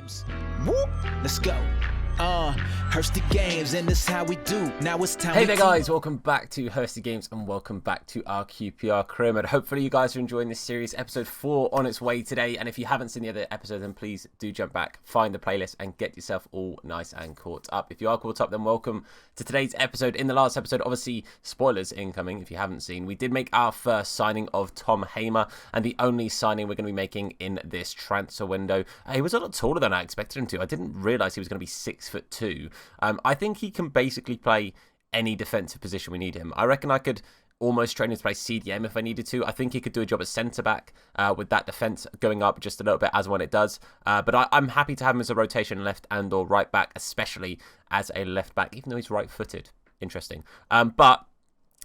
games. Whoop, let's go. Hursty Games, and this is how we do. Now it's time. Hey there guys, welcome back to Hursty Games and welcome back to our QPR Career Mode. Hopefully you guys are enjoying this series. Episode 4 on its way today, and if you haven't seen the other episodes, then please do jump back, find the playlist and get yourself all nice and caught up. If you are caught up, then welcome to today's episode. In the last episode, obviously spoilers incoming if you haven't seen, we did make our first signing of Tom Hamer, and the only signing we're going to be making in this transfer window. He was a lot taller than I expected him to. I didn't realise he was going to be 6'2". I think he can basically play any defensive position we need him. I reckon I could almost train him to play CDM if I needed to. I think he could do a job at centre-back with that defence going up just a little bit as when it does. But I'm happy to have him as a rotation left and or right back, especially as a left back, even though he's right-footed. Interesting. But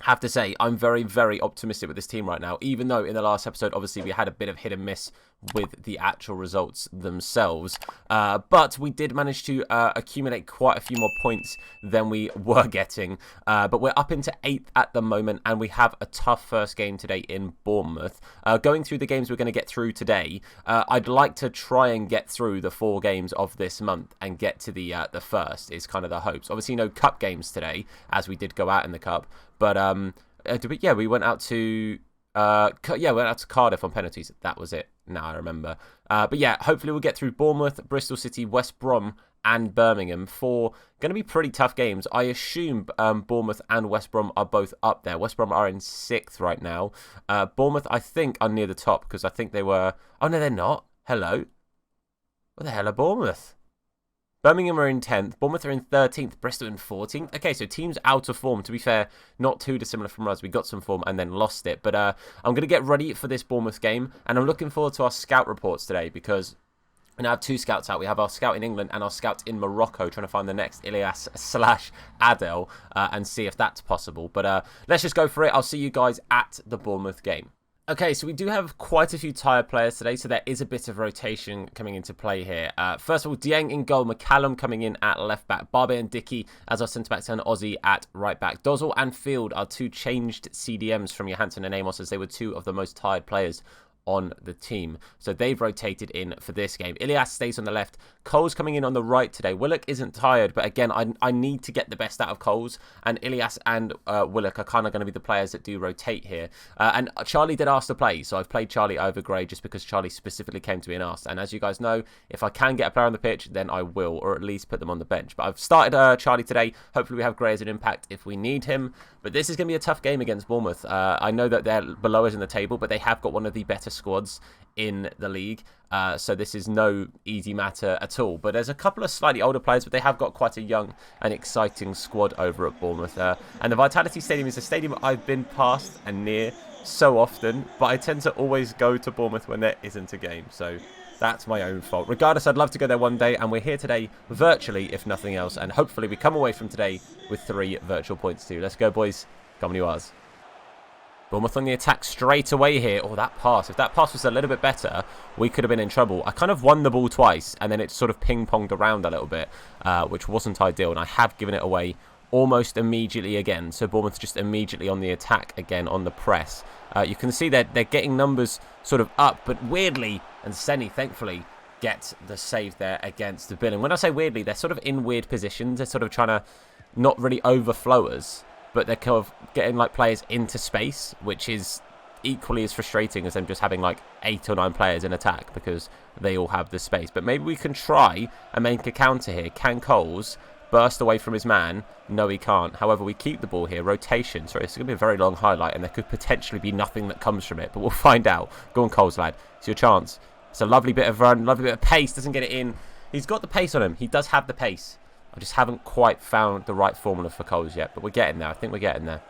have to say, I'm very, very optimistic with this team right now, even though in the last episode, obviously, we had a bit of hit and miss with the actual results themselves. But we did manage to accumulate quite a few more points than we were getting. But we're up into 8th at the moment, and we have a tough first game today in Bournemouth. Going through the games we're going to get through today, I'd like to try and get through the 4 games of this month and get to the first, is kind of the hopes. Obviously, no cup games today, as we did go out in the cup. But we went out to Cardiff on penalties. That was it. Now I remember. But yeah, hopefully we'll get through Bournemouth, Bristol City, West Brom, and Birmingham. 4 going to be pretty tough games. I assume Bournemouth and West Brom are both up there. West Brom are in 6th right now. Bournemouth, I think, are near the top because I think they were. Oh no, they're not. Hello. What the hell are Bournemouth? Birmingham are in 10th, Bournemouth are in 13th, Bristol in 14th. Okay, so teams out of form. To be fair, not too dissimilar from us. We got some form and then lost it. But I'm going to get ready for this Bournemouth game, and I'm looking forward to our scout reports today because we now have 2 scouts out. We have our scout in England and our scout in Morocco trying to find the next Ilyas/Adel and see if that's possible. But let's just go for it. I'll see you guys at the Bournemouth game. Okay, so we do have quite a few tired players today, so there is a bit of rotation coming into play here. First of all, Dieng in goal, McCallum coming in at left back, Barbe and Dickey as our centre backs, and Ozzy at right back. Dozzle and Field are 2 changed CDMs from Johansson and Amos, as they were 2 of the most tired players on the team. So they've rotated in for this game. Ilyas stays on the left. Cole's coming in on the right today. Willock isn't tired, but again, I need to get the best out of Coles, and Ilyas and Willock are kind of going to be the players that do rotate here. And Charlie did ask to play, so I've played Charlie over Gray just because Charlie specifically came to me and asked. And as you guys know, if I can get a player on the pitch, then I will, or at least put them on the bench. But I've started Charlie today. Hopefully we have Gray as an impact if we need him. But this is going to be a tough game against Bournemouth. I know that they're below us in the table, but they have got one of the better squads in the league, so this is no easy matter at all. But there's a couple of slightly older players, but they have got quite a young and exciting squad over at Bournemouth. And the Vitality Stadium is a stadium I've been past and near so often, but I tend to always go to Bournemouth when there isn't a game, so that's my own fault. Regardless, I'd love to go there one day, and we're here today virtually, if nothing else, and hopefully we come away from today with 3 virtual points too. Let's go, boys. Come on, you ours. Bournemouth on the attack straight away here. Oh, that pass. If that pass was a little bit better, we could have been in trouble. I kind of won the ball twice, and then it sort of ping-ponged around a little bit, which wasn't ideal, and I have given it away almost immediately again. So Bournemouth just immediately on the attack again on the press. You can see they're getting numbers sort of up, but weirdly, and Seny, thankfully, gets the save there against the Bill. And when I say weirdly, they're sort of in weird positions. They're sort of trying to not really overflow us, but they're kind of getting like players into space, which is equally as frustrating as them just having like 8 or 9 players in attack because they all have the space. But maybe we can try and make a counter here. Can Coles burst away from his man? No, he can't. However, we keep the ball here. Rotation. Sorry, it's going to be a very long highlight, and there could potentially be nothing that comes from it, but we'll find out. Go on, Coles, lad. It's your chance. It's a lovely bit of run, lovely bit of pace. Doesn't get it in. He's got the pace on him. He does have the pace. I just haven't quite found the right formula for Coles yet, but we're getting there. I think we're getting there.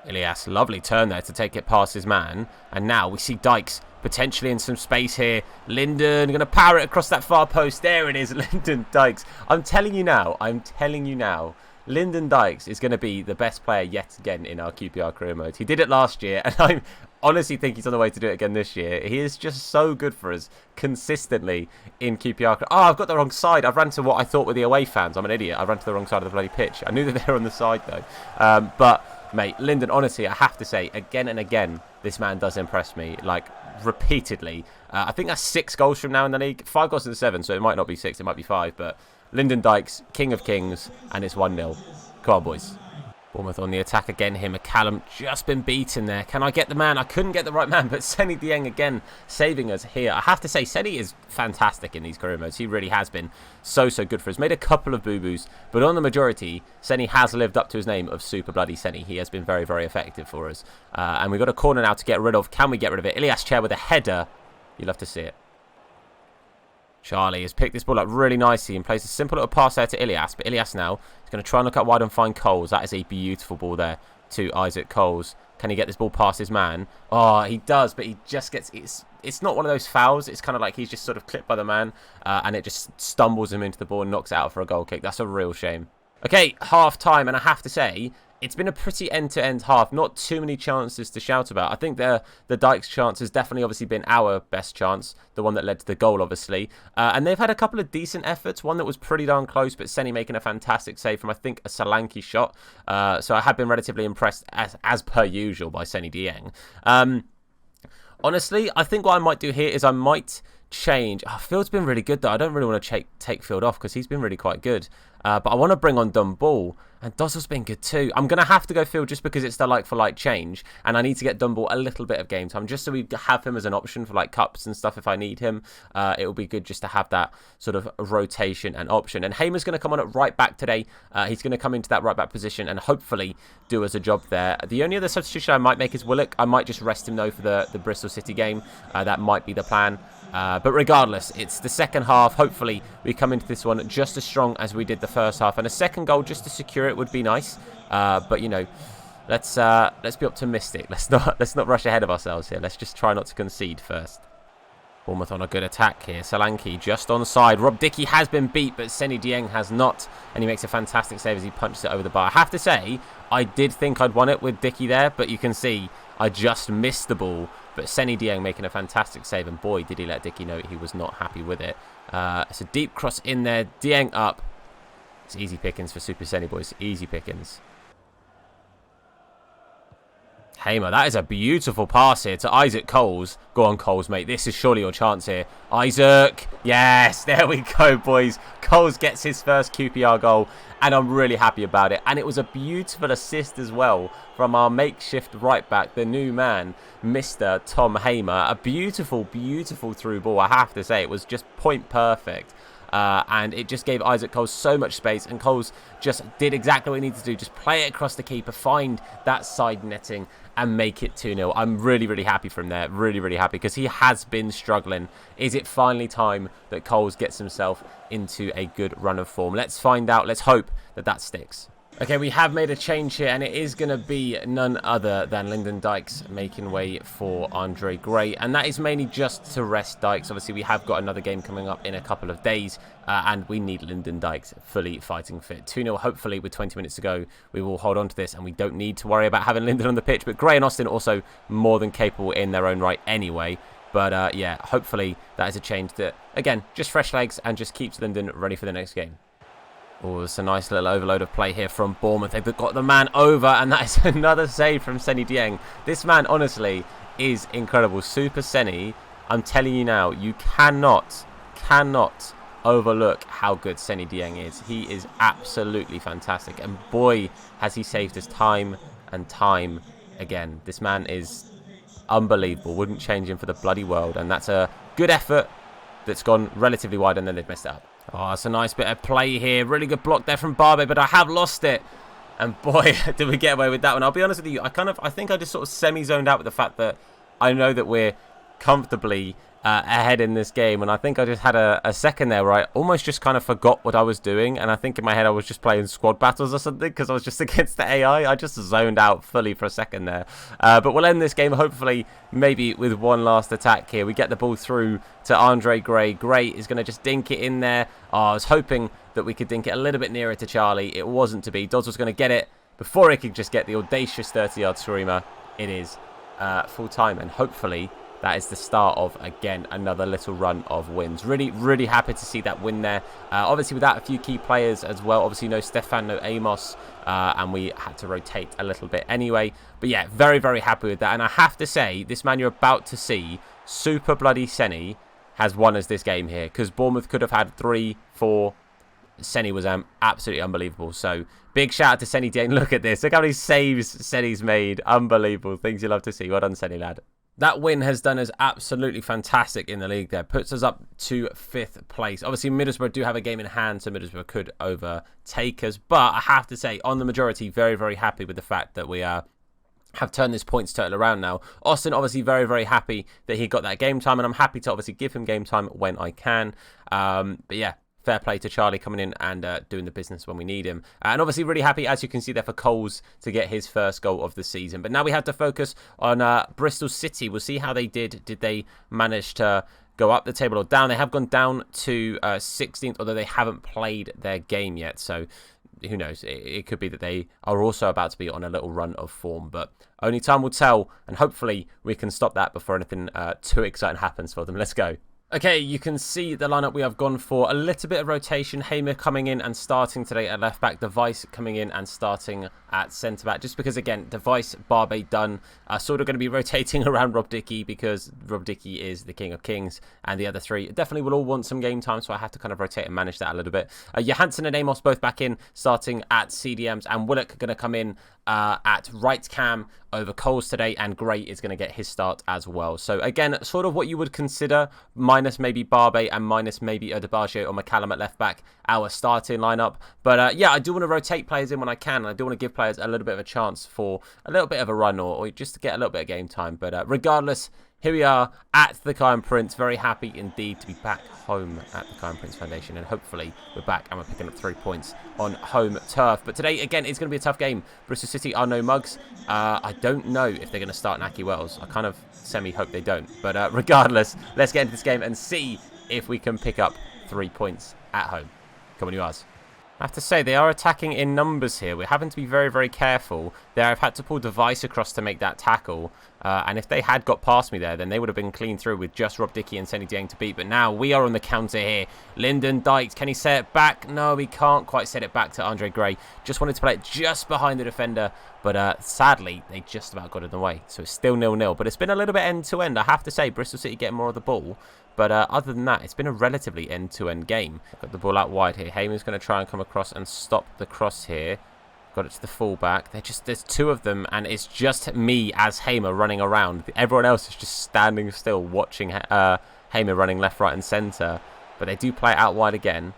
Ilyas, lovely turn there to take it past his man. And now we see Dykes potentially in some space here. Lyndon going to power it across that far post. There it is, Lyndon Dykes. I'm telling you now, Lyndon Dykes is going to be the best player yet again in our QPR Career Mode. He did it last year, and I honestly think he's on the way to do it again this year. He is just so good for us consistently in QPR. Oh, I've got the wrong side. I've ran to what I thought were the away fans. I'm an idiot. I ran to the wrong side of the bloody pitch. I knew that they were on the side, though. But, mate, Lyndon, honestly, I have to say, again and again, this man does impress me, like, repeatedly. I think that's 6 goals from now in the league. 5 goals in 7, so it might not be 6, it might be 5. But Lyndon Dykes, king of kings, and it's 1-0. Come on, boys. Bournemouth on the attack again here. McCallum just been beaten there. Can I get the man? I couldn't get the right man, but Seny Dieng again saving us here. I have to say, Seny is fantastic in these career modes. He really has been so good for us. Made a couple of boo-boos, but on the majority, Seny has lived up to his name of Super Bloody Seny. He has been very effective for us. And we've got a corner now to get rid of. Can we get rid of it? Ilias Chair with a header. You love to see it. Charlie has picked this ball up really nicely and plays a simple little pass there to Ilias. But Ilias now is going to try and look up wide and find Coles. That is a beautiful ball there to Isaac Coles. Can he get this ball past his man? Oh, he does, but he just gets... It's not one of those fouls. It's kind of like he's just sort of clipped by the man and it just stumbles him into the ball and knocks it out for a goal kick. That's a real shame. Okay, half time, and I have to say, it's been a pretty end-to-end half. Not too many chances to shout about. I think the Dykes chance has definitely obviously been our best chance, the one that led to the goal, obviously. And they've had a couple of decent efforts. One that was pretty darn close, but Seny making a fantastic save from, I think, a Solanke shot. So I have been relatively impressed, as per usual, by Seny Dieng. Honestly, I think what I might do here is I might change. Oh, Field's been really good, though. I don't really want to take Field off because he's been really quite good. But I want to bring on Dunball. And Dozzle's been good too. I'm going to have to go Field just because it's the like-for-like change. And I need to get Dunball a little bit of game time just so we have him as an option for like cups and stuff if I need him. It will be good just to have that sort of rotation and option. And Hamer's going to come on at right back today. He's going to come into that right back position and hopefully do us a job there. The only other substitution I might make is Willock. I might just rest him though for the Bristol City game. That might be the plan. But regardless, it's the second half. Hopefully, we come into this one just as strong as we did the first half. And a second goal just to secure it would be nice. But, you know, let's be optimistic. Let's not rush ahead of ourselves here. Let's just try not to concede first. Bournemouth on a good attack here. Solanke just onside. Rob Dickey has been beat, but Seny Dieng has not. And he makes a fantastic save as he punches it over the bar. I have to say, I did think I'd won it with Dickey there. But you can see, I just missed the ball. But Seny Dieng making a fantastic save. And boy, did he let Dickey know he was not happy with it. It's a deep cross in there. Dieng up. It's easy pickings for Super Seny, boys. Easy pickings. Hamer, that is a beautiful pass here to Isaac Coles. Go on, Coles, mate. This is surely your chance here. Isaac. Yes, there we go, boys. Coles gets his first QPR goal, and I'm really happy about it. And it was a beautiful assist as well from our makeshift right back, the new man, Mr. Tom Hamer. A beautiful, beautiful through ball, I have to say. It was just point perfect. And it just gave Isaac Coles so much space, and Coles just did exactly what he needed to do. Just play it across the keeper, find that side netting and make it 2-0. I'm really, really happy from there. Really, really happy because he has been struggling. Is it finally time that Coles gets himself into a good run of form? Let's find out. Let's hope that that sticks. Okay, we have made a change here, and it is going to be none other than Lyndon Dykes making way for Andre Gray. And that is mainly just to rest Dykes. Obviously, we have got another game coming up in a couple of days, and we need Lyndon Dykes fully fighting fit. 2-0, hopefully, with 20 minutes to go, we will hold on to this, and we don't need to worry about having Lyndon on the pitch. But Gray and Austin also more than capable in their own right anyway. But, yeah, hopefully that is a change that, again, just fresh legs and just keeps Lyndon ready for the next game. Oh, it's a nice little overload of play here from Bournemouth. They've got the man over, and that is another save from Seny Dieng. This man, honestly, is incredible. Super Seny, I'm telling you now, you cannot overlook how good Seny Dieng is. He is absolutely fantastic. And boy, has he saved us time and time again. This man is unbelievable. Wouldn't change him for the bloody world. And that's a good effort that's gone relatively wide, and then they've messed it up. Oh, it's a nice bit of play here. Really good block there from Barbe, but I have lost it. And boy, did we get away with that one. I'll be honest with you, I think I just sort of semi-zoned out with the fact that I know that we're comfortably ahead in this game, and I think I just had a second there where I almost just kind of forgot what I was doing, and I think in my head I was just playing squad battles or something because I was just against the AI. I just zoned out fully for a second there. But we'll end this game hopefully maybe with one last attack here. We get the ball through to Andre Gray. Gray is going to just dink it in there. Oh, I was hoping that we could dink it a little bit nearer to Charlie. It wasn't to be. Dodds was going to get it before he could just get the audacious 30-yard screamer. It is full time, and hopefully that is the start of, again, another little run of wins. Really, really happy to see that win there. Obviously, without a few key players as well. Obviously, no Stefan, no Amos, and we had to rotate a little bit anyway. But yeah, very, very happy with that. And I have to say, this man you're about to see, Super bloody Seny has won us this game here, because Bournemouth could have had 3, 4. Seny was absolutely unbelievable. So big shout out to Seny Dieng. Look at this. Look how many saves Seny's made. Unbelievable. Things you love to see. Well done, Seny, lad. That win has done us absolutely fantastic in the league there. Puts us up to 5th place. Obviously, Middlesbrough do have a game in hand, so Middlesbrough could overtake us. But I have to say, on the majority, very, very happy with the fact that we have turned this points total around now. Austin, obviously, very, very happy that he got that game time. And I'm happy to obviously give him game time when I can. But yeah. Fair play to Charlie coming in and doing the business when we need him. And obviously really happy, as you can see there, for Coles to get his first goal of the season. But now we have to focus on Bristol City. We'll see how they did. Did they manage to go up the table or down? They have gone down to 16th, although they haven't played their game yet. So who knows? It could be that they are also about to be on a little run of form. But only time will tell. And hopefully we can stop that before anything too exciting happens for them. Let's go. Okay, you can see the lineup we have gone for. A little bit of rotation. Hamer coming in and starting today at left back. Device coming in and starting at centre back. Just because, again, Device, Barbe, Dunn are sort of going to be rotating around Rob Dickey, because Rob Dickey is the king of kings. And the other three definitely will all want some game time, so I have to kind of rotate and manage that a little bit. Johansson and Amos both back in, starting at CDMs. And Willock going to come in at right cam over Coles today, and Gray is going to get his start as well. So again, sort of what you would consider, minus maybe Barbe and minus maybe Odebaggio or McCallum at left back, our starting lineup. But yeah, I do want to rotate players in when I can, and I do want to give players a little bit of a chance for a little bit of a run, or just to get a little bit of game time. But regardless, here we are at the Kiron Prince. Very happy indeed to be back home at the Kiron Prince Foundation. And hopefully we're back and we're picking up 3 points on home turf. But today, again, it's going to be a tough game. Bristol City are no mugs. I don't know if they're going to start Naki Wells. I kind of semi-hope they don't. But regardless, let's get into this game and see if we can pick up 3 points at home. Come on, you guys. I have to say, they are attacking in numbers here. We're having to be very, very careful. There, I've had to pull Device across to make that tackle. And if they had got past me there, then they would have been clean through with just Rob Dickey and Seny Dieng to beat. But now we are on the counter here. Lyndon Dykes, can he set it back? No, he can't quite set it back to Andre Gray. Just wanted to play it just behind the defender. But sadly, they just about got in the way. So it's still 0-0. But it's been a little bit end-to-end. I have to say, Bristol City getting more of the ball. But other than that, it's been a relatively end-to-end game. Got the ball out wide here. Heyman's going to try and come across and stop the cross here. Got it to the fullback. There's two of them, and it's just me as Hamer running around. Everyone else is just standing still, watching Hamer running left, right, and centre. But they do play it out wide again,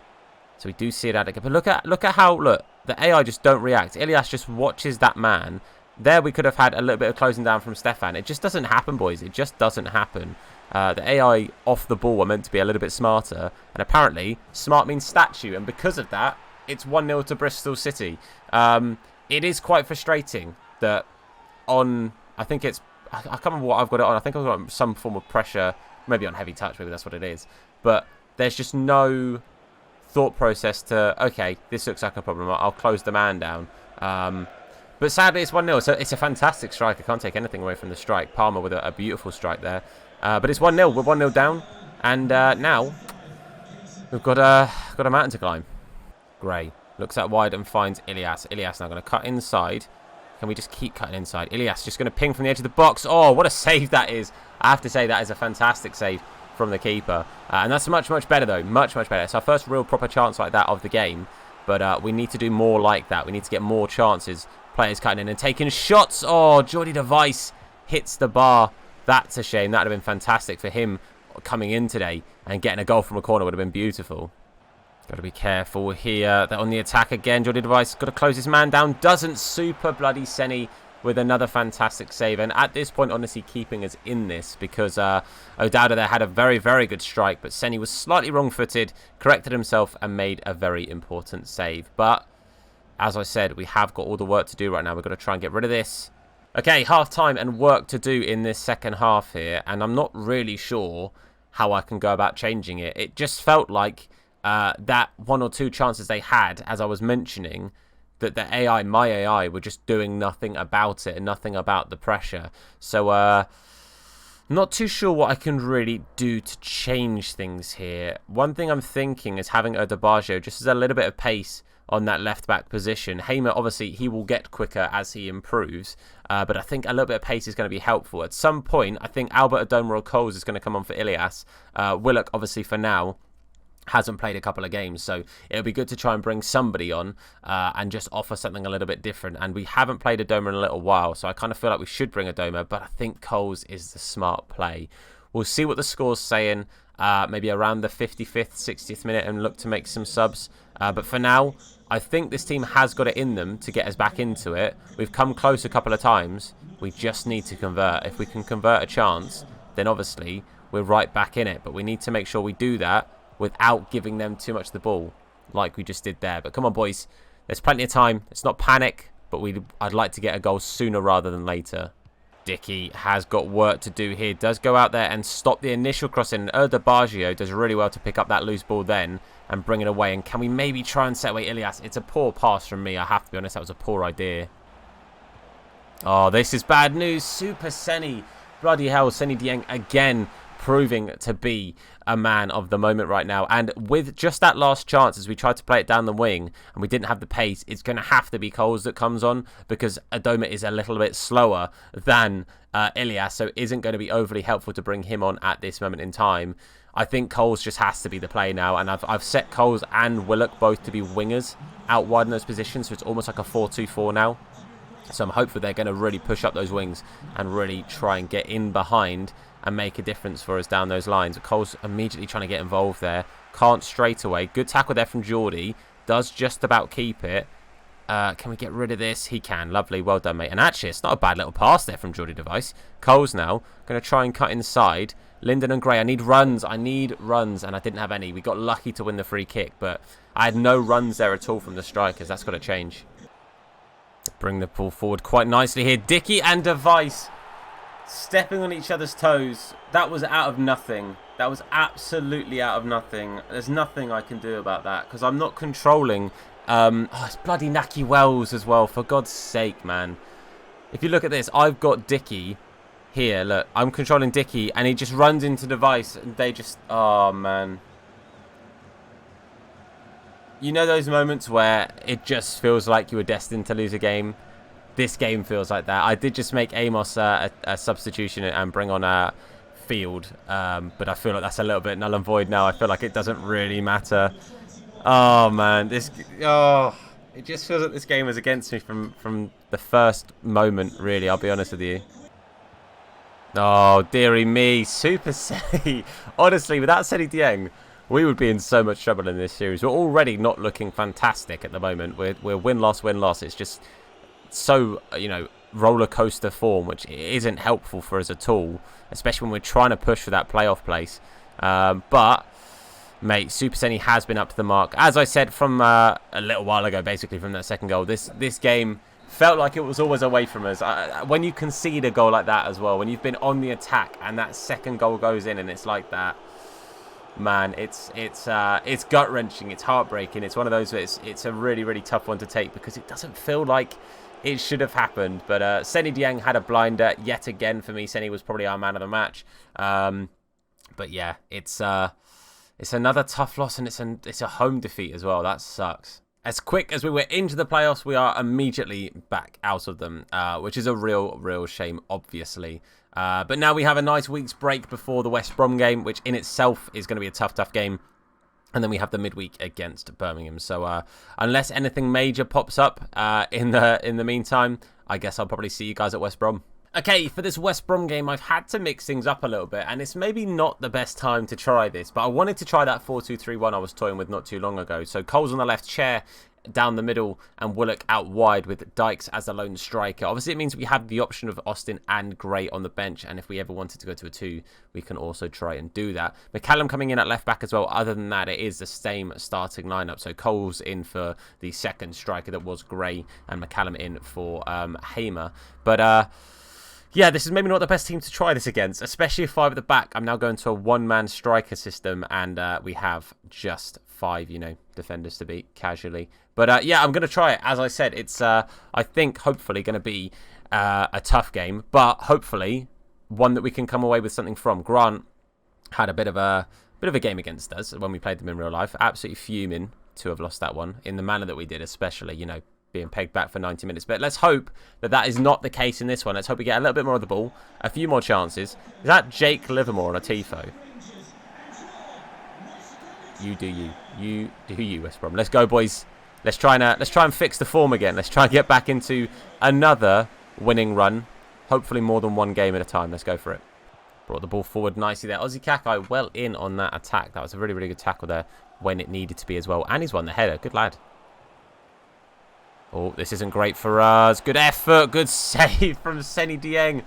so we do see it out again. But look at how the AI just don't react. Ilias just watches that man. There we could have had a little bit of closing down from Stefan. It just doesn't happen, boys. It just doesn't happen. The AI off the ball are meant to be a little bit smarter, and apparently smart means statue, and because of that, it's 1-0 to Bristol City. It is quite frustrating that I can't remember what I've got it on. I think I've got some form of pressure, maybe on heavy touch, maybe that's what it is. But there's just no thought process to, okay, this looks like a problem, I'll close the man down. But sadly, it's 1-0, so it's a fantastic strike. I can't take anything away from the strike. Palmer with a beautiful strike there. But it's 1-0. We're 1-0 down. And now we've got a mountain to climb. Gray looks out wide and finds Ilias. Ilias now going to cut inside. Can we just keep cutting inside? Ilias just going to ping from the edge of the box. Oh, what a save that is. I have to say that is a fantastic save from the keeper. And that's much, much better, though. Much, much better. It's our first real proper chance like that of the game. But we need to do more like that. We need to get more chances. Players cutting in and taking shots. Oh, Jordy Device hits the bar. That's a shame. That would have been fantastic for him coming in today, and getting a goal from a corner would have been beautiful. Got to be careful here. They're on the attack again. Jordy Device got to close his man down. Doesn't. Super bloody Seny with another fantastic save. And at this point, honestly, keeping us in this, because O'Dowda there had a very, very good strike, but Seny was slightly wrong-footed, corrected himself, and made a very important save. But as I said, we have got all the work to do right now. We've got to try and get rid of this. Okay, half-time and work to do in this second half here, and I'm not really sure how I can go about changing it. It just felt like that one or two chances they had, as I was mentioning, that the AI, my AI, were just doing nothing about it and nothing about the pressure. So, not too sure what I can really do to change things here. One thing I'm thinking is having Odebaggio just as a little bit of pace on that left-back position. Hamer, obviously, he will get quicker as he improves, but I think a little bit of pace is going to be helpful. At some point, I think Albert Adoma or Coles is going to come on for Ilias. Willock, obviously, for now, hasn't played a couple of games, so it'll be good to try and bring somebody on and just offer something a little bit different. And we haven't played Adoma in a little while, so I kind of feel like we should bring Adoma, but I think Coles is the smart play. We'll see what the score's saying, maybe around the 55th, 60th minute, and look to make some subs. But for now, I think this team has got it in them to get us back into it. We've come close a couple of times. We just need to convert. If we can convert a chance, then obviously we're right back in it. But we need to make sure we do that without giving them too much of the ball, like we just did there. But come on, boys. There's plenty of time. It's not panic, but I'd like to get a goal sooner rather than later. Dickey has got work to do here. Does go out there and stop the initial crossing. Erda Baggio does really well to pick up that loose ball then and bring it away. And can we maybe try and set away Ilias? It's a poor pass from me. I have to be honest. That was a poor idea. Oh, this is bad news. Super Seny. Bloody hell. Seny Dieng again proving to be a man of the moment right now. And with just that last chance, as we tried to play it down the wing and we didn't have the pace, it's going to have to be Coles that comes on, because Adoma is a little bit slower than Ilias, so it isn't going to be overly helpful to bring him on at this moment in time. I think Coles just has to be the play now, and I've set Coles and Willock both to be wingers out wide in those positions, so it's almost like a 4-2-4 now. So I'm hopeful they're going to really push up those wings and really try and get in behind and make a difference for us down those lines. Cole's immediately trying to get involved there. Can't straight away. Good tackle there from Geordie. Does just about keep it. Can we get rid of this? He can. Lovely. Well done, mate. And actually, it's not a bad little pass there from Geordie Device. Cole's now going to try and cut inside. Linden and Gray. I need runs. I need runs. And I didn't have any. We got lucky to win the free kick, but I had no runs there at all from the strikers. That's got to change. Bring the ball forward quite nicely here. Dickey and Device stepping on each other's toes. That was out of nothing. That was absolutely out of nothing. There's nothing I can do about that because I'm not controlling. It's bloody Naki Wells as well. For God's sake, man. If you look at this, I've got Dickey here. Look, I'm controlling Dickey and he just runs into Device and they just... Oh, man. You know those moments where it just feels like you were destined to lose a game? This game feels like that. I did just make Amos a substitution and bring on Field, but I feel like that's a little bit null and void now. I feel like it doesn't really matter. Oh man, it just feels like this game was against me from the first moment. Really, I'll be honest with you. Oh dearie me, Super Seny. Honestly, without Seny Dieng, we would be in so much trouble in this series. We're already not looking fantastic at the moment. We're win-loss, win-loss. It's just so, roller coaster form, which isn't helpful for us at all, especially when we're trying to push for that playoff place. But, mate, Super Seny has been up to the mark. As I said from a little while ago, basically from that second goal, this game felt like it was always away from us. When you concede a goal like that as well, when you've been on the attack and that second goal goes in and it's like that, man, it's gut-wrenching, it's heartbreaking. It's one of those where it's a really, really tough one to take because it doesn't feel like it should have happened. But Seny Dieng had a blinder yet again for me. Seny was probably our man of the match. But yeah, it's another tough loss, and it's a home defeat as well. That sucks. As quick as we were into the playoffs, we are immediately back out of them, which is a real shame, obviously. But now we have a nice week's break before the West Brom game, which in itself is going to be a tough game. And then we have the midweek against Birmingham. So unless anything major pops up in the meantime, I guess I'll probably see you guys at West Brom. Okay, for this West Brom game, I've had to mix things up a little bit, and it's maybe not the best time to try this, but I wanted to try that 4-2-3-1 I was toying with not too long ago. So Cole's on the left, Chair down the middle, and Willock out wide with Dykes as the lone striker. Obviously, it means we have the option of Austin and Gray on the bench, and if we ever wanted to go to a 2, we can also try and do that. McCallum coming in at left back as well. Other than that, it is the same starting lineup. So Cole's in for the second striker that was Gray, and McCallum in for Hamer. But yeah, this is maybe not the best team to try this against, especially if 5 at the back. I'm now going to a one-man striker system, and we have just 5, defenders to beat casually. But yeah, I'm going to try it. As I said, it's, I think, hopefully going to be a tough game, but hopefully one that we can come away with something from. Grant had a bit of a game against us when we played them in real life. Absolutely fuming. to have lost that one in the manner that we did, especially, you know, being pegged back for 90 minutes. But let's hope that that is not the case in this one. Let's hope we get a little bit more of the ball, a few more chances. Is that Jake Livermore on a tifo? You do you. You do you, West Brom. Let's go, boys. Let's try and fix the form again. Let's try and get back into another winning run. Hopefully more than one game at a time. Let's go for it. Brought the ball forward nicely there. Ozzy Kakai well in on that attack. That was a really, really good tackle there when it needed to be as well. And he's won the header. Good lad. Oh, this isn't great for us. Good effort. Good save from Seny Dieng.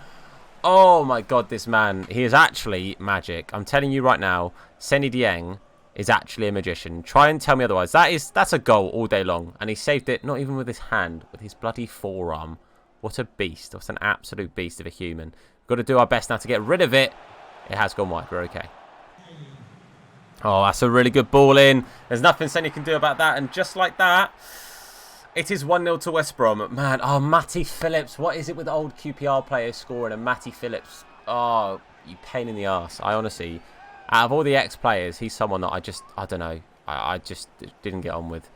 Oh, my God, this man. He is actually magic. I'm telling you right now, Seny Dieng is actually a magician. Try and tell me otherwise. That's a goal all day long. And he saved it, not even with his hand, with his bloody forearm. What a beast. What an absolute beast of a human. We've got to do our best now to get rid of it. It has gone wide. We're okay. Oh, that's a really good ball in. There's nothing Seny can do about that. And just like that, it is 1-0 to West Brom. Man, oh, Matty Phillips. What is it with old QPR players scoring and Matty Phillips? Oh, you pain in the arse. I honestly, out of all the ex-players, he's someone that I don't know. I just didn't get on with.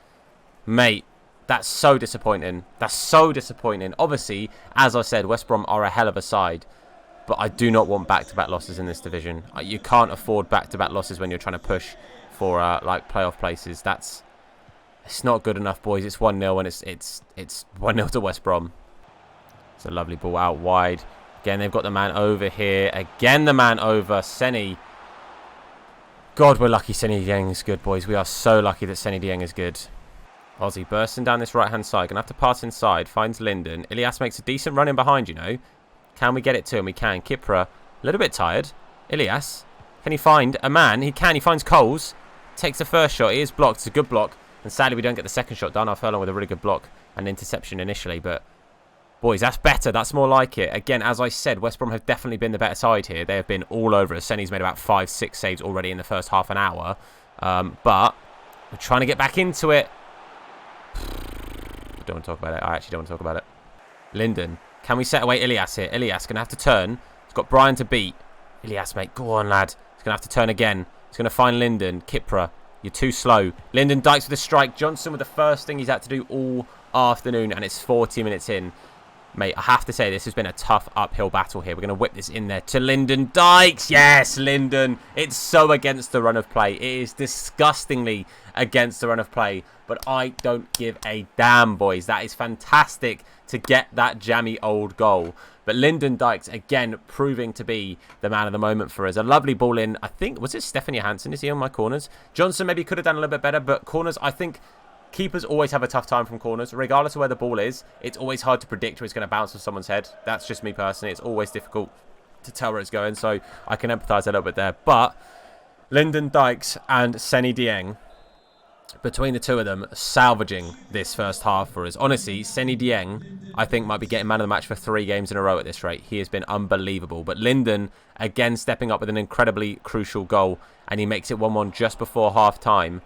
Mate, that's so disappointing. That's so disappointing. Obviously, as I said, West Brom are a hell of a side. But I do not want back-to-back losses in this division. You can't afford back-to-back losses when you're trying to push for like playoff places. It's not good enough, boys. It's 1-0 and it's 1-0 to West Brom. It's a lovely ball out wide. Again, they've got the man over here. Again, the man over. Seny. God, we're lucky Seny Dieng is good, boys. We are so lucky that Seny Dieng is good. Ozzy bursting down this right-hand side. Going to have to pass inside. Finds Linden. Ilias makes a decent run in behind, you know. Can we get it to him? We can. Kipra, a little bit tired. Ilias, can he find a man? He can. He finds Coles. Takes the first shot. He is blocked. It's a good block. And sadly, we don't get the second shot. Darnell Furlong with a really good block and interception initially. But, boys, that's better. That's more like it. Again, as I said, West Brom have definitely been the better side here. They have been all over us. Seny's made about 5-6 saves already in the first half an hour. But we're trying to get back into it. I don't want to talk about it. I actually don't want to talk about it. Linden. Can we set away Ilias here? Ilias going to have to turn. He's got Brian to beat. Ilias, mate. Go on, lad. He's going to have to turn again. He's going to find Linden. Kipra. You're too slow. Linden Dykes with a strike. Johnson with the first thing he's had to do all afternoon. And it's 40 minutes in. Mate, I have to say, this has been a tough uphill battle here. We're going to whip this in there to Linden Dykes. Yes, Linden. It's so against the run of play. It is disgustingly against the run of play. But I don't give a damn, boys. That is fantastic to get that jammy old goal. But Linden Dykes, again, proving to be the man of the moment for us. A lovely ball in. I think, was it Stefan Johansson? Is he on my corners? Johnson maybe could have done a little bit better. But corners, I think keepers always have a tough time from corners. Regardless of where the ball is, it's always hard to predict where it's going to bounce off someone's head. That's just me personally. It's always difficult to tell where it's going. So I can empathise a little bit there. But Linden Dykes and Seny Dieng, between the two of them, salvaging this first half for us. Honestly, Seny Dieng, I think, might be getting man of the match for 3 games in a row at this rate. He has been unbelievable. But Linden, again, stepping up with an incredibly crucial goal. And he makes it 1-1 just before half-time.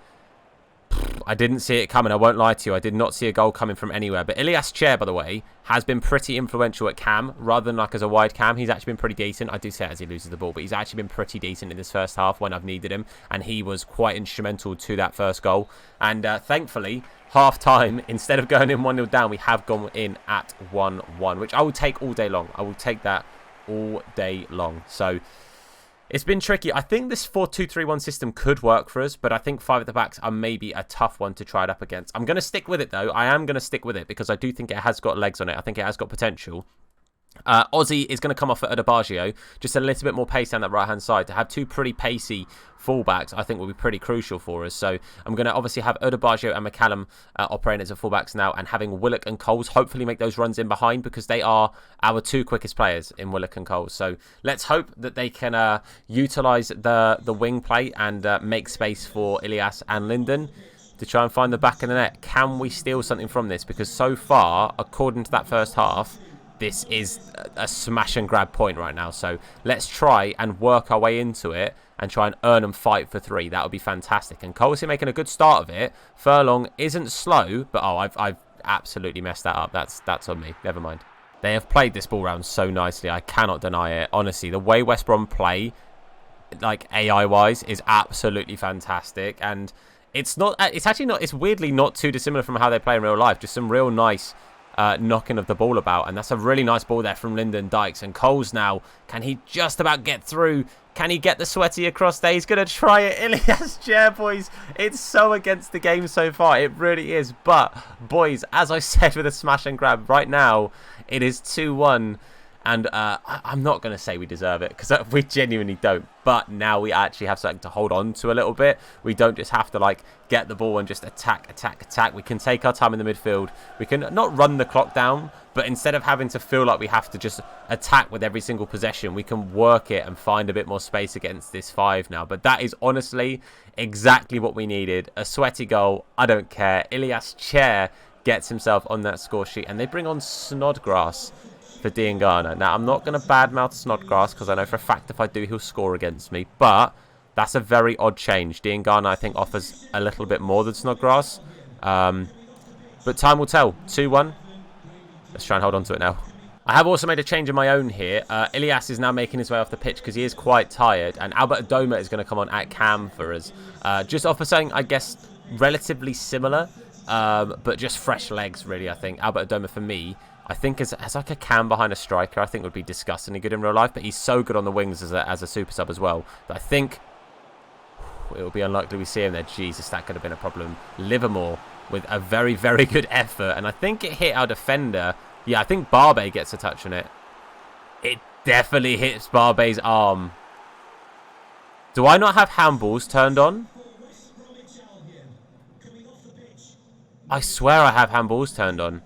I didn't see it coming. I won't lie to you. I did not see a goal coming from anywhere. But Ilias Chair, by the way, has been pretty influential at cam rather than like as a wide cam. He's actually been pretty decent. I do say it as he loses the ball, but he's actually been pretty decent in this first half when I've needed him. And he was quite instrumental to that first goal. And thankfully, half-time, instead of going in 1-0 down, we have gone in at 1-1, which I will take all day long. I will take that all day long. So it's been tricky. I think this 4-2-3-1 system could work for us, but I think 5 at the backs are maybe a tough one to try it up against. I'm going to stick with it, though. I am going to stick with it because I do think it has got legs on it. I think it has got potential. Ozzy is going to come off at Adebayo. Just a little bit more pace down that right-hand side. To have 2 pretty pacey fullbacks, I think will be pretty crucial for us. So I'm going to obviously have Adebayo and McCallum operating as a fullbacks now, and having Willock and Coles hopefully make those runs in behind, because they are our 2 quickest players in Willock and Coles. So let's hope that they can utilise the wing play and make space for Ilias and Linden to try and find the back of the net. Can we steal something from this? Because so far, according to that first half, this is a smash and grab point right now. So let's try and work our way into it and try and earn and fight for 3. That would be fantastic. And Colsey making a good start of it. Furlong isn't slow, but I've absolutely messed that up. That's on me. Never mind. They have played this ball round so nicely. I cannot deny it. Honestly, the way West Brom play, like AI-wise, is absolutely fantastic. And It's not. It's actually not. It's weirdly not too dissimilar from how they play in real life. Just some real nice knocking of the ball about, and that's a really nice ball there from Lyndon Dykes. And Coles now, can he just about get through? Can he get the sweaty across there? He's going to try it. Ilias Chair, boys. It's so against the game so far. It really is. But, boys, as I said with a smash and grab, right now, it is 2-1. And I'm not going to say we deserve it, because we genuinely don't. But now we actually have something to hold on to a little bit. We don't just have to, like, get the ball and just attack. We can take our time in the midfield. We can not run the clock down, but instead of having to feel like we have to just attack with every single possession, we can work it and find a bit more space against this 5 now. But that is honestly exactly what we needed. A sweaty goal. I don't care. Ilias Chair gets himself on that score sheet. And they bring on Snodgrass for Diangana. Now, I'm not going to badmouth Snodgrass, because I know for a fact if I do, he'll score against me. But that's a very odd change. Diangana, I think, offers a little bit more than Snodgrass. But time will tell. 2-1. Let's try and hold on to it now. I have also made a change of my own here. Ilias is now making his way off the pitch because he is quite tired. And Albert Adoma is going to come on at cam for us. Just offer something, I guess, relatively similar. But just fresh legs, really, I think. Albert Adoma, for me, I think as like a cam behind a striker, I think would be disgustingly good in real life. But he's so good on the wings as a super sub as well. But I think it will be unlikely we see him there. Jesus, that could have been a problem. Livermore with a very, very good effort. And I think it hit our defender. Yeah, I think Barbe gets a touch on it. It definitely hits Barbe's arm. Do I not have handballs turned on? I swear I have handballs turned on.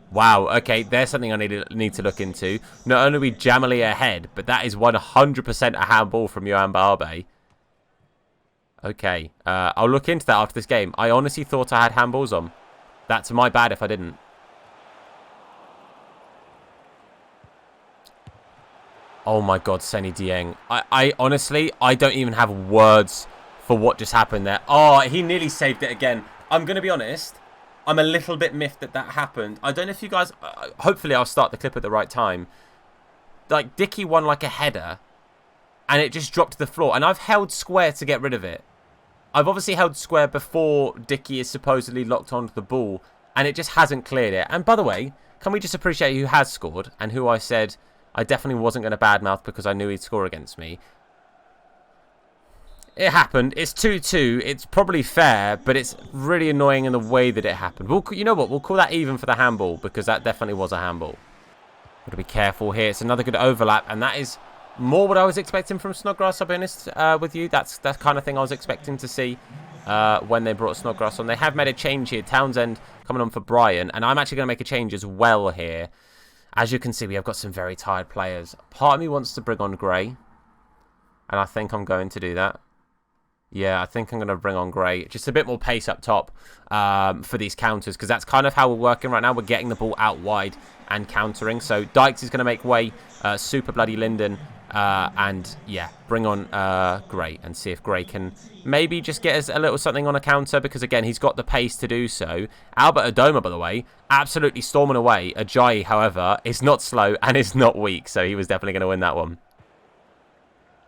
Wow, okay, there's something I need to look into. Not only are we jammily ahead, but that is 100% a handball from Johan Barbe. Okay, I'll look into that after this game. I honestly thought I had handballs on. That's my bad if I didn't. Oh my god, Seny Dieng. I honestly, I don't even have words for what just happened there. Oh, he nearly saved it again. I'm going to be honest. I'm a little bit miffed that happened. I don't know if you guys... hopefully I'll start the clip at the right time. Like, Dicky won like a header. And it just dropped to the floor. And I've held square to get rid of it. I've obviously held square before Dicky is supposedly locked onto the ball. And it just hasn't cleared it. And by the way, can we just appreciate who has scored? And who I said I definitely wasn't going to badmouth because I knew he'd score against me. It happened. It's 2-2. It's probably fair, but it's really annoying in the way that it happened. You know what? We'll call that even for the handball, because that definitely was a handball. Got to be careful here. It's another good overlap, and that is more what I was expecting from Snodgrass, I'll be honest with you. That's the kind of thing I was expecting to see when they brought Snodgrass on. They have made a change here. Townsend coming on for Brian, and I'm actually going to make a change as well here. As you can see, we have got some very tired players. Part of me wants to bring on Gray, and I think I'm going to do that. Yeah, I think I'm going to bring on Gray. Just a bit more pace up top for these counters, because that's kind of how we're working right now. We're getting the ball out wide and countering. So Dykes is going to make way. Super bloody Linden. And yeah, bring on Gray and see if Gray can maybe just get us a little something on a counter, because again, he's got the pace to do so. Albert Adoma, by the way, absolutely storming away. Ajayi, however, is not slow and is not weak, so he was definitely going to win that one.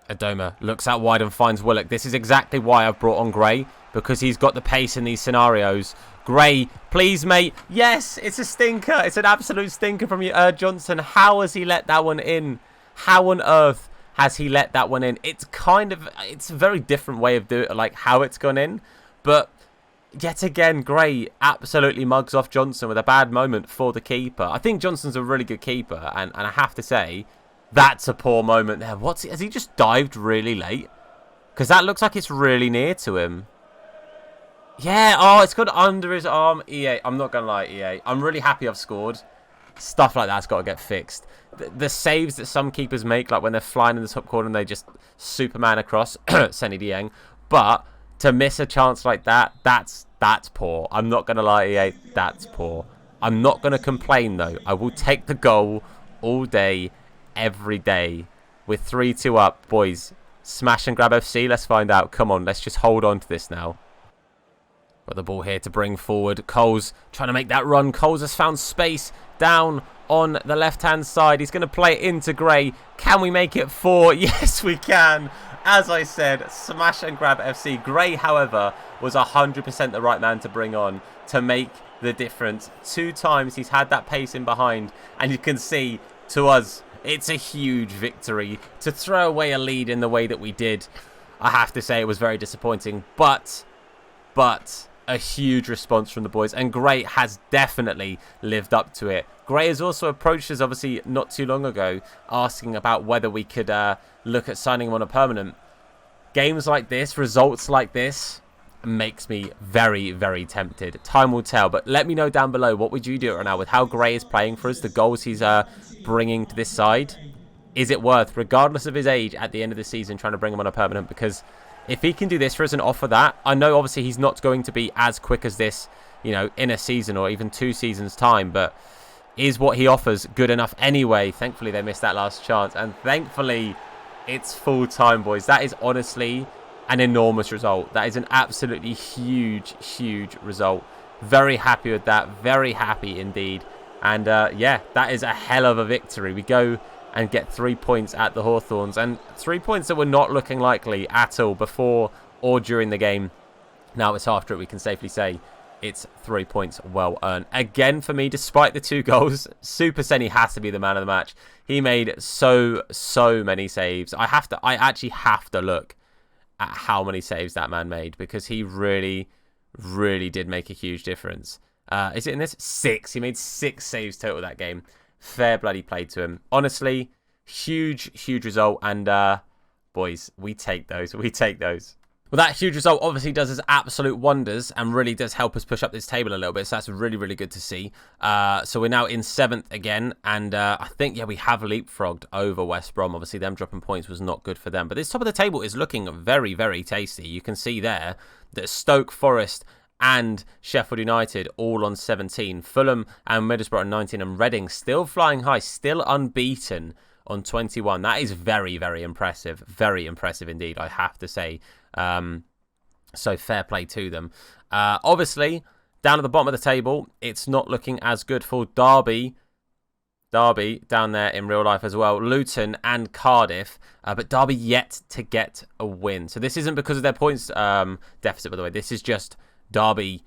Adoma looks out wide and finds Willock. This is exactly why I've brought on Gray, because he's got the pace in these scenarios. Gray, please, mate. Yes, it's a stinker. It's an absolute stinker from Johnson. How has he let that one in? How on earth has he let that one in? It's a very different way of doing it, like how it's gone in. But yet again, Gray absolutely mugs off Johnson with a bad moment for the keeper. I think Johnson's a really good keeper, and I have to say, that's a poor moment there. Has he just dived really late? Because that looks like it's really near to him. Yeah, oh, it's got under his arm. EA, I'm not going to lie, EA. I'm really happy I've scored. Stuff like that's got to get fixed. The saves that some keepers make, like when they're flying in the top corner and they just Superman across, Seny Dieng. But to miss a chance like that, that's poor. I'm not going to lie, EA, that's poor. I'm not going to complain, though. I will take the goal all day, every day. With 3-2 up, boys. Smash and grab FC, let's find out. Come on, let's just hold on to this now. Got the ball here to bring forward. Coles trying to make that run. Coles has found space down on the left-hand side. He's going to play it into Gray. Can we make it 4? Yes, we can. As I said, smash and grab FC. Gray, however, was 100% the right man to bring on to make the difference. 2 times he's had that pace in behind, and you can see, to us, it's a huge victory. To throw away a lead in the way that we did, I have to say it was very disappointing, but a huge response from the boys, and Gray has definitely lived up to it. Gray has also approached us, obviously, not too long ago, asking about whether we could look at signing him on a permanent. Games like this, results like this, makes me very, very tempted. Time will tell, but let me know down below, what would you do right now with how Gray is playing for us, the goals he's bringing to this side? Is it worth, regardless of his age, at the end of the season, trying to bring him on a permanent? Because if he can do this for us and offer that, I know obviously he's not going to be as quick as this, you know, in a season or even 2 seasons time, but is what he offers good enough anyway? Thankfully, they missed that last chance, and thankfully, it's full time, boys. That is honestly an enormous result. That is an absolutely huge, huge result. Very happy with that. Very happy indeed. And yeah, that is a hell of a victory. We go and get 3 points at the Hawthorns, and 3 points that were not looking likely at all before or during the game. Now it's after it, we can safely say it's 3 points well earned. Again, for me, despite the 2 goals, Super Seny has to be the man of the match. He made so many saves. I actually have to look at how many saves that man made, because he really did make a huge difference. Is it in this? 6. He made 6 saves total that game. Fair bloody play to him. Honestly, huge result, and boys, we take those. We take those. Well, that huge result obviously does us absolute wonders and really does help us push up this table a little bit. So that's really good to see. So we're now in 7th again, and I think, yeah, we have leapfrogged over West Brom. Obviously, them dropping points was not good for them. But this top of the table is looking very tasty. You can see there that Stoke, Forest and Sheffield United all on 17. Fulham and Middlesbrough on 19, and Reading still flying high, still unbeaten on 21. That is very impressive. Very impressive indeed, I have to say. So fair play to them. Obviously, down at the bottom of the table, it's not looking as good for Derby. Derby down there in real life as well. Luton and Cardiff. But Derby yet to get a win. So this isn't because of their points deficit, by the way. This is just Derby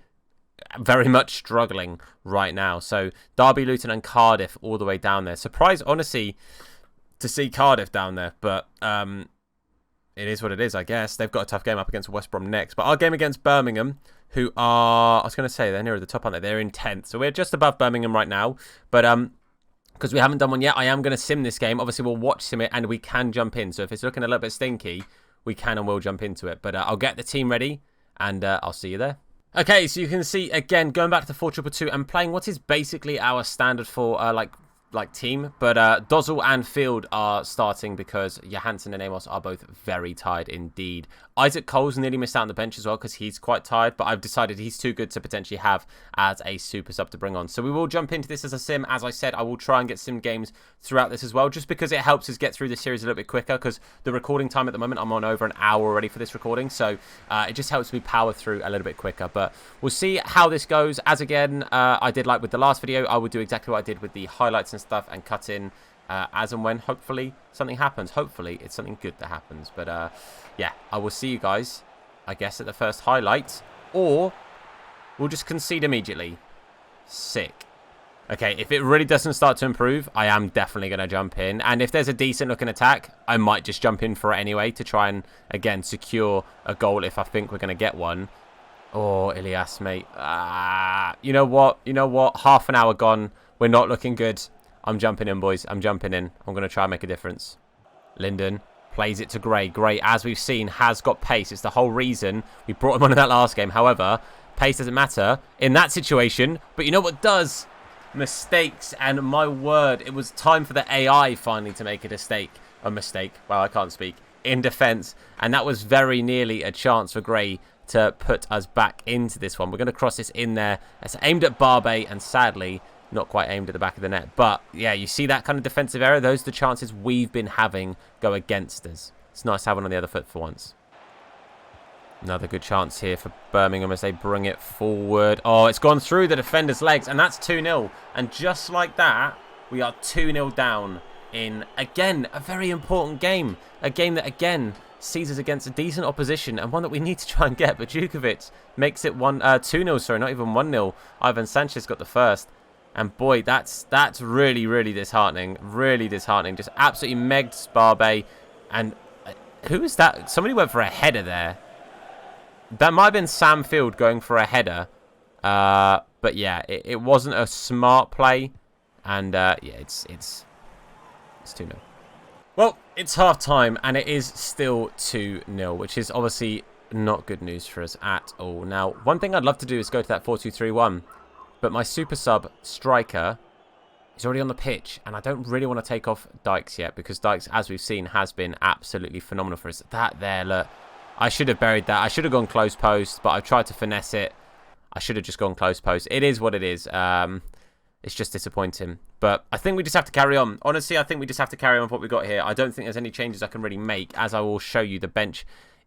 very much struggling right now. So Derby, Luton and Cardiff all the way down there. Surprised, honestly, to see Cardiff down there. But it is what it is, I guess. They've got a tough game up against West Brom next. But our game against Birmingham, who are, I was going to say, they're near the top, aren't they? They're in 10th. So we're just above Birmingham right now. But because we haven't done one yet, I am going to sim this game. Obviously, we'll watch sim it and we can jump in. So if it's looking a little bit stinky, we can and will jump into it. But I'll get the team ready and I'll see you there. Okay, so you can see, again, going back to the 4-2-2 and playing what is basically our standard for, like team, but Dozzell and Field are starting because Johansson and Amos are both very tired indeed. Isaac Cole's nearly missed out on the bench as well because he's quite tired, but I've decided he's too good to potentially have as a super sub to bring on. So we will jump into this as a sim. As I said, I will try and get sim games throughout this as well, just because it helps us get through the series a little bit quicker, because the recording time at the moment, I'm on over an hour already for this recording, so it just helps me power through a little bit quicker. But we'll see how this goes. As again, I did like with the last video, I will do exactly what I did with the highlights and stuff and cut in as and when hopefully something happens. Hopefully it's something good that happens. But yeah, I will see you guys, I guess, at the first highlight, or we'll just concede immediately. Sick. Okay, if it really doesn't start to improve, I am definitely going to jump in. And if there's a decent looking attack, I might just jump in for it anyway to try and, again, secure a goal if I think we're going to get one. Oh, Ilias, mate. You know what? You know what? Half an hour gone. We're not looking good. I'm jumping in, boys. I'm jumping in. I'm going to try and make a difference. Linden plays it to Gray. Gray, as we've seen, has got pace. It's the whole reason we brought him on in that last game. However, pace doesn't matter in that situation. But you know what does? Mistakes. And my word, it was time for the AI finally to make a mistake. Well, I can't speak. In defence. And that was very nearly a chance for Gray to put us back into this one. We're going to cross this in there. It's aimed at Barbe, and sadly, not quite aimed at the back of the net. But yeah, you see that kind of defensive error? Those are the chances we've been having go against us. It's nice to have one on the other foot for once. Another good chance here for Birmingham as they bring it forward. Oh, it's gone through the defender's legs, and that's 2-0. And just like that, we are 2-0 down in, again, a very important game. A game that, again, sees us against a decent opposition and one that we need to try and get. But Djukovic makes it 2-0, sorry, not even 1-0. Ivan Sanchez got the first. And boy, that's really, really disheartening. Really disheartening. Just absolutely megged Barbe. And who was that? Somebody went for a header there. That might have been Sam Field going for a header. But yeah, it wasn't a smart play. And yeah, it's 2-0. Well, it's half time and it is still 2-0, which is obviously not good news for us at all. Now, one thing I'd love to do is go to that 4-2-3-1. But my super sub striker is already on the pitch. And I don't really want to take off Dykes yet. Because Dykes, as we've seen, has been absolutely phenomenal for us. That there, look. I should have buried that. I should have gone close post. But I've tried to finesse it. I should have just gone close post. It is what it is. It's just disappointing. But I think we just have to carry on. Honestly, I think we just have to carry on with what we got here. I don't think there's any changes I can really make. As I will show you, the bench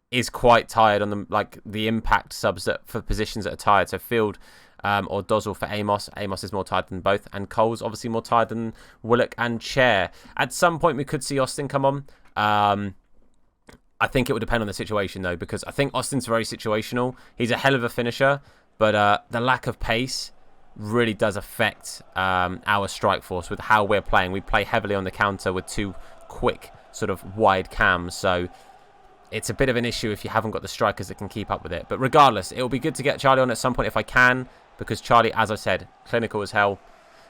is quite tired on the impact subs for positions that are tired. So Field or Dozzle for Amos. Amos is more tired than both. And Cole's obviously more tired than Willock and Chair. At some point, we could see Austin come on. I think it would depend on the situation, though, because I think Austin's very situational. He's a hell of a finisher, but the lack of pace really does affect our strike force with how we're playing. We play heavily on the counter with two quick sort of wide cams, so it's a bit of an issue if you haven't got the strikers that can keep up with it. But regardless, it'll be good to get Charlie on at some point if I can, because Charlie, as I said, clinical as hell.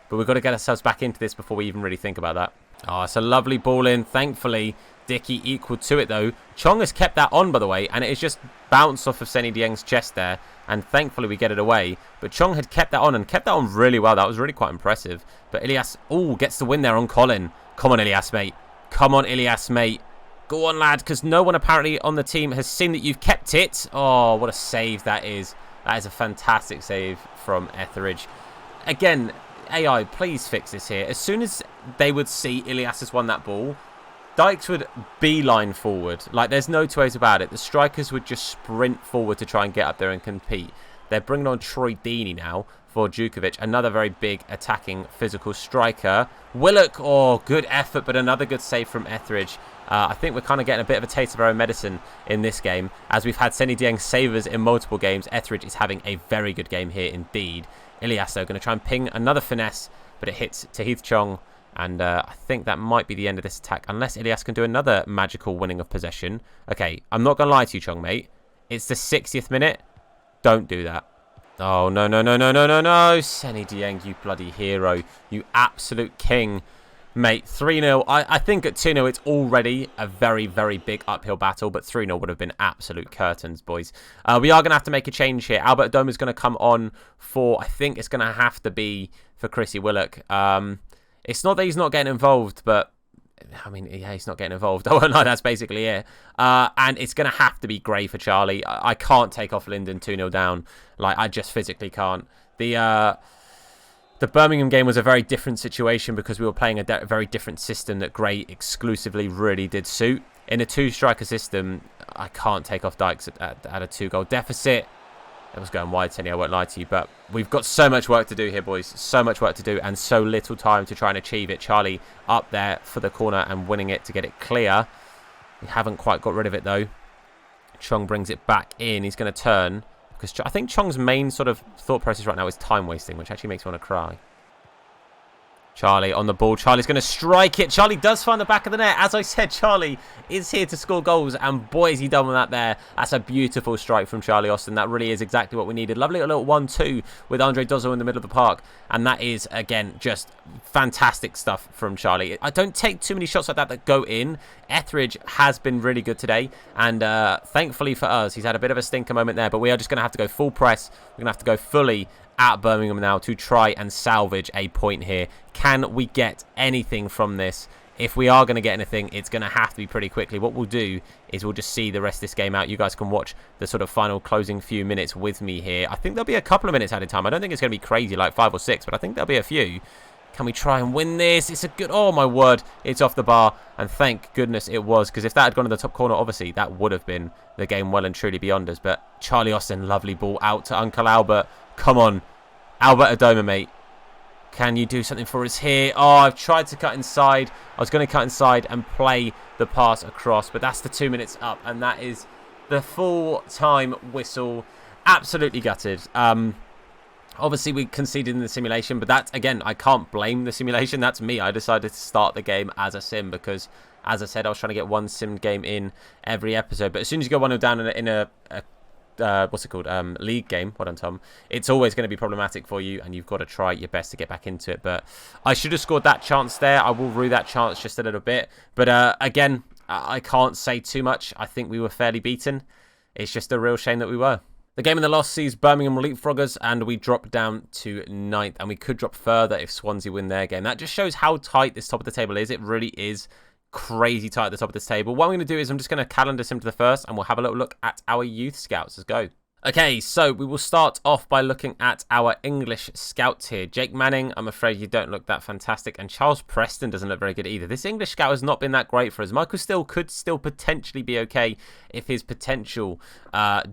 But we've got to get ourselves back into this before we even really think about that. Oh, it's a lovely ball in. Thankfully, Dickey equal to it, though. Chong has kept that on, by the way, and it has just bounced off of Seny Dieng's chest there. And thankfully, we get it away. But Chong had kept that on and kept that on really well. That was really quite impressive. But Ilias, gets the win there on Colin. Come on, Ilias, mate. Come on, Ilias, mate. Go on, lad, because no one apparently on the team has seen that you've kept it. Oh, what a save that is. That is a fantastic save from Etheridge. Again, AI, please fix this here. As soon as they would see Ilias has won that ball, Dykes would beeline forward. Like, there's no two ways about it. The strikers would just sprint forward to try and get up there and compete. They're bringing on Troy Deeney now for Djukovic. Another very big attacking physical striker. Willock, good effort, but another good save from Etheridge. I think we're kind of getting a bit of a taste of our own medicine in this game. As we've had Seny Dieng savers in multiple games, Etheridge is having a very good game here indeed. Ilias, though, going to try and ping another finesse, but it hits Tahith Chong. And I think that might be the end of this attack, unless Ilias can do another magical winning of possession. Okay, I'm not going to lie to you, Chong, mate. It's the 60th minute. Don't do that. Oh, no, no, no, no, no, no, no. Seny Dieng, you bloody hero. You absolute king. Mate, 3-0. I think at 2-0, it's already a very, very big uphill battle, but 3-0 would have been absolute curtains, boys. We are going to have to make a change here. Albert Dome is going to come on for, I think it's going to have to be for Chrissy Willock. It's not that he's not getting involved, but I mean, yeah, he's not getting involved. Oh, no, that's basically it. And it's going to have to be Gray for Charlie. I can't take off Linden 2-0 down. Like, I just physically can't. The Birmingham game was a very different situation because we were playing a very different system that Gray exclusively really did suit. In a two-striker system, I can't take off Dykes at a 2-goal deficit. It was going wide, Seny, I won't lie to you. But we've got so much work to do here, boys. So much work to do and so little time to try and achieve it. Charlie up there for the corner and winning it to get it clear. We haven't quite got rid of it, though. Chong brings it back in. He's going to turn. Because I think Chong's main sort of thought process right now is time wasting, which actually makes me want to cry. Charlie on the ball. Charlie's going to strike it. Charlie does find the back of the net. As I said, Charlie is here to score goals. And boy, is he done with that there. That's a beautiful strike from Charlie Austin. That really is exactly what we needed. Lovely little 1-2 with Andre Dozzo in the middle of the park. And that is, again, just fantastic stuff from Charlie. I don't take too many shots like that go in. Etheridge has been really good today. And thankfully for us, he's had a bit of a stinker moment there. But we are just going to have to go full press. We're going to have to go fully at Birmingham now to try and salvage a point here. Can we get anything from this? If we are going to get anything, it's going to have to be pretty quickly. What we'll do is we'll just see the rest of this game out. You guys can watch the sort of final closing few minutes with me here. I think there'll be a couple of minutes at a time. I don't think it's going to be crazy like 5 or 6, but I think there'll be a few. Can we try and win this? It's a good... Oh, my word. It's off the bar. And thank goodness it was. Because if that had gone in the top corner, obviously, that would have been the game well and truly beyond us. But Charlie Austin, lovely ball out to Uncle Albert. Come on. Albert Adoma, mate. Can you do something for us here? Oh, I've tried to cut inside. I was going to cut inside and play the pass across, but that's the 2 minutes up, and that is the full-time whistle. Absolutely gutted. Obviously, we conceded in the simulation, but that, again, I can't blame the simulation. That's me. I decided to start the game as a sim because, as I said, I was trying to get one sim game in every episode. But as soon as you go 1-0 down in a what's it called? League game. Well done, Tom. It's always going to be problematic for you, and you've got to try your best to get back into it. But I should have scored that chance there. I will rue that chance just a little bit. But again, I can't say too much. I think we were fairly beaten. It's just a real shame that we were. The game in the loss sees Birmingham leapfrog us, and we drop down to 9th, and we could drop further if Swansea win their game. That just shows how tight this top of the table is. It really is crazy tight at the top of this table. What I'm going to do is I'm just going to calendar sim to the first, and we'll have a little look at our youth scouts. Let's go. Okay, so we will start off by looking at our English scouts here. Jake Manning, I'm afraid you don't look that fantastic. And Charles Preston doesn't look very good either. This English scout has not been that great for us. Michael Still could still potentially be okay if his potential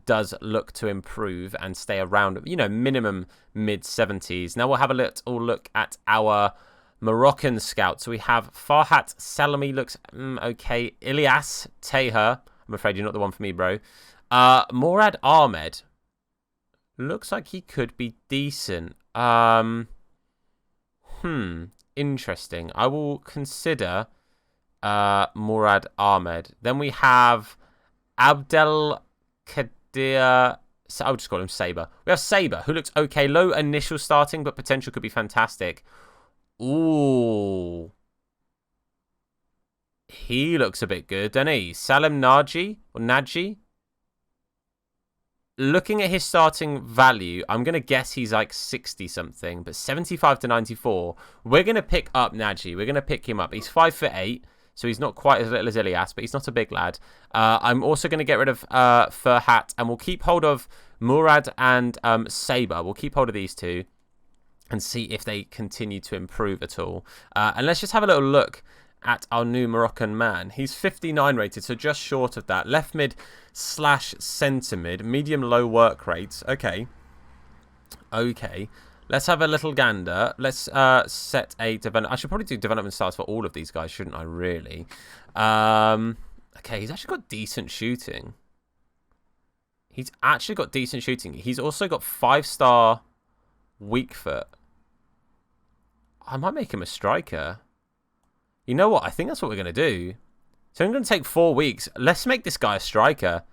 does look to improve and stay around, you know, minimum mid-70s. Now we'll have a little look at our Moroccan scout. So we have Farhat Salami, looks okay. Ilyas Teher, I'm afraid you're not the one for me, bro. Morad Ahmed looks like he could be decent. Interesting. I will consider Morad Ahmed. Then we have Abdel Kadir. I'll just call him Saber. We have Saber, who looks okay. Low initial starting, but potential could be fantastic. Ooh. He looks a bit good, doesn't he? Salim Naji or Naji? Looking at his starting value, I'm going to guess he's like 60-something, but 75 to 94. We're going to pick up Naji. We're going to pick him up. He's 5'8", so he's not quite as little as Ilyas, but he's not a big lad. I'm also going to get rid of Farhat, and we'll keep hold of Murad and Saber. We'll keep hold of these two and see if they continue to improve at all. And let's just have a little look at our new Moroccan man. He's 59 rated, so just short of that. Left mid / centre mid. Medium low work rates. Okay. Let's have a little gander. Let's set a development. I should probably do development styles for all of these guys, shouldn't I, really? Okay, he's actually got decent shooting. He's also got 5-star weak foot. I might make him a striker. You know what? I think that's what we're going to do. So I'm going to take 4 weeks. Let's make this guy a striker,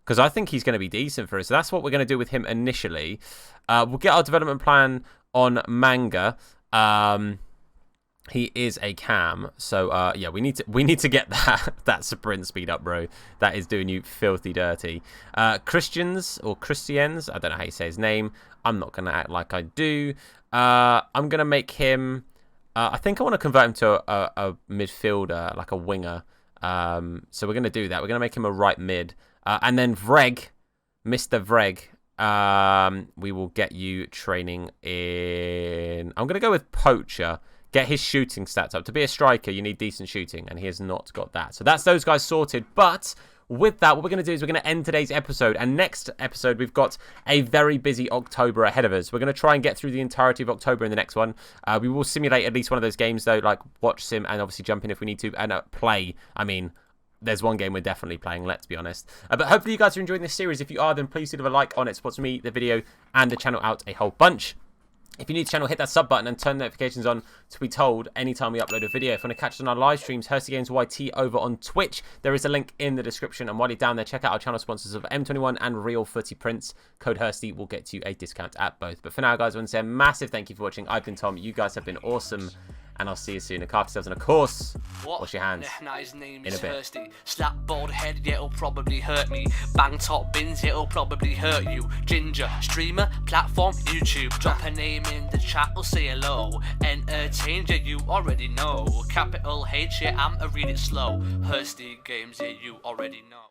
because I think he's going to be decent for us. So that's what we're going to do with him initially. We'll get our development plan on Manga. He is a cam. So yeah, we need to get that sprint speed up, bro. That is doing you filthy dirty. Christians, I don't know how you say his name. I'm not going to act like I do. I'm going to make him... I think I want to convert him to a midfielder, like a winger. So we're going to do that. We're going to make him a right mid. And then Vreg, Mr. Vreg, we will get you training in... I'm going to go with Poacher. Get his shooting stats up. To be a striker, you need decent shooting, and he has not got that. So that's those guys sorted. But with that, what we're going to do is we're going to end today's episode. And next episode, we've got a very busy October ahead of us. We're going to try and get through the entirety of October in the next one. We will simulate at least one of those games, though, like watch sim and obviously jump in if we need to, and play. I mean, there's one game we're definitely playing, let's be honest. But hopefully you guys are enjoying this series. If you are, then please do leave a like on it. Supports me, the video, and the channel out a whole bunch. If you're new to the channel, hit that sub button and turn notifications on to be told anytime we upload a video. If you want to catch us on our live streams, Hursty Games YT over on Twitch, there is a link in the description. And while you're down there, check out our channel sponsors of M21 and Real Footy Prints. Code Hursty will get you a discount at both. But for now, guys, I want to say a massive thank you for watching. I've been Tom. You guys have been awesome. And I'll see you soon. Look after yourselves, and of course, wash your hands. Nah, his name in is a bit. Hursty. Slap bald head, yeah, it'll probably hurt me. Bang top bins, it'll probably hurt you. Ginger, streamer, platform, YouTube. Drop a name in the chat, or say hello. Entertain, yeah, you already know. Capital H, yeah, I'm a read it slow. Hursty Games, yeah, you already know.